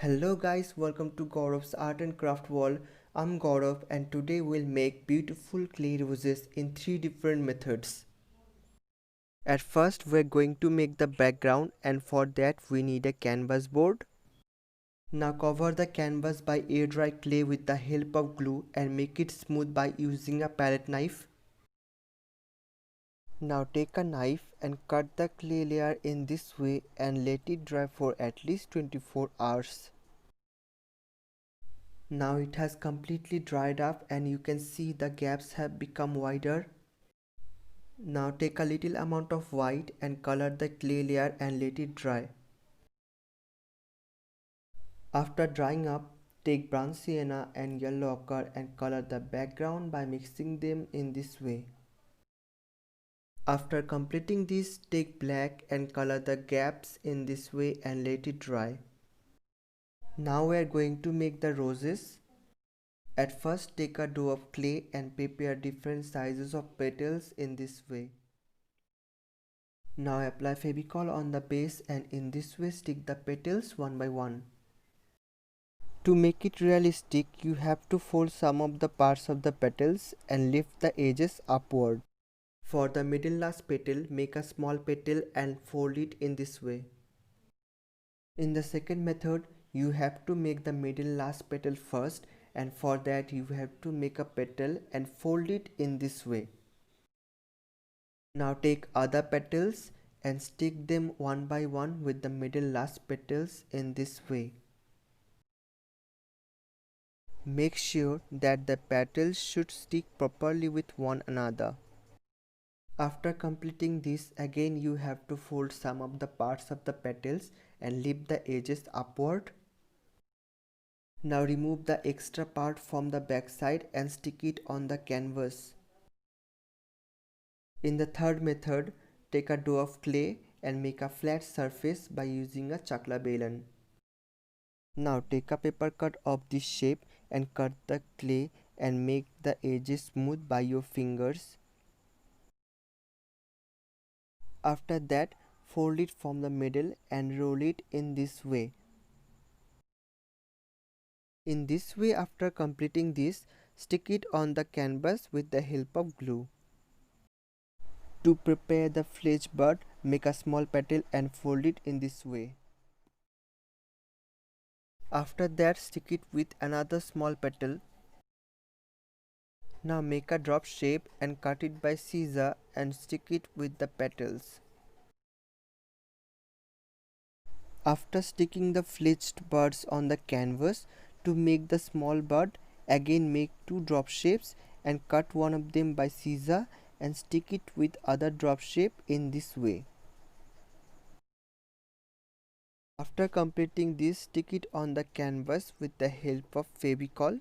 Hello guys, welcome to Gaurav's Art and Craft World. I'm Gaurav and today we'll make beautiful clay roses in 3 different methods. At first we're going to make the background and for that we need a canvas board. Now cover the canvas by air dry clay with the help of glue and make it smooth by using a palette knife. Now take a knife and cut the clay layer in this way and let it dry for at least 24 hours. Now it has completely dried up and you can see the gaps have become wider. Now take a little amount of white and color the clay layer and let it dry. After drying up, take Brunt Sienna and yellow ochre and color the background by mixing them in this way. After completing this, take black and color the gaps in this way and let it dry. Now we are going to make the roses. At first take a dough of clay and prepare different sizes of petals in this way. Now apply Fevicol on the base and in this way stick the petals one by one. To make it realistic, you have to fold some of the parts of the petals and lift the edges upward. For the middle last petal, make a small petal and fold it in this way. In the second method, you have to make the middle last petal first, and for that you have to make a petal and fold it in this way. Now take other petals and stick them one by one with the middle last petals in this way. Make sure that the petals should stick properly with one another. After completing this, again you have to fold some of the parts of the petals and lift the edges upward. Now remove the extra part from the back side and stick it on the canvas. In the third method, take a dough of clay and make a flat surface by using a chakla belan. Now take a paper cut of this shape and cut the clay and make the edges smooth by your fingers. After that, fold it from the middle and roll it in this way. In this way, after completing this, stick it on the canvas with the help of glue. To prepare the flesh bud, make a small petal and fold it in this way. After that, stick it with another small petal. Now make a drop shape and cut it by scissor and stick it with the petals. After sticking the fledged buds on the canvas, to make the small bud, again make two drop shapes and cut one of them by scissor and stick it with other drop shape in this way. After completing this, stick it on the canvas with the help of Fevicol.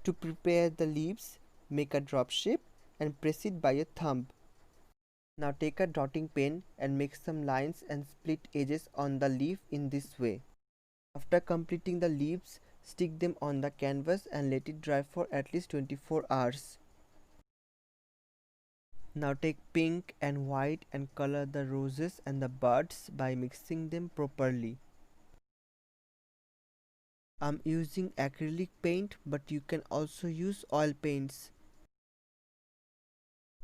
To prepare the leaves, make a drop shape and press it by a thumb. Now take a dotting pen and make some lines and split edges on the leaf in this way. After completing the leaves, stick them on the canvas and let it dry for at least 24 hours. Now take pink and white and color the roses and the buds by mixing them properly. I'm using acrylic paint, but you can also use oil paints.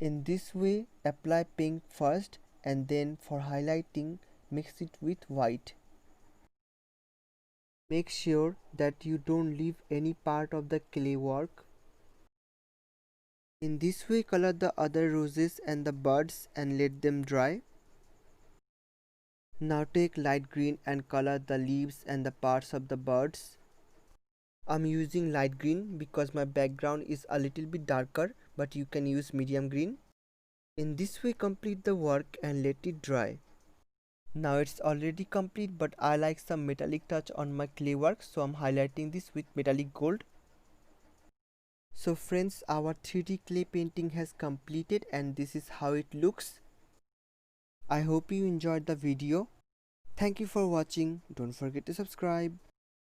In this way, apply pink first and then for highlighting, mix it with white. Make sure that you don't leave any part of the clay work. In this way, color the other roses and the buds and let them dry. Now take light green and color the leaves and the parts of the buds. I'm using light green because my background is a little bit darker, but you can use medium green. In this way, complete the work and let it dry. Now it's already complete, but I like some metallic touch on my clay work, so I'm highlighting this with metallic gold. So friends, our 3D clay painting has completed and this is how it looks. I hope you enjoyed the video. Thank you for watching. Don't forget to subscribe.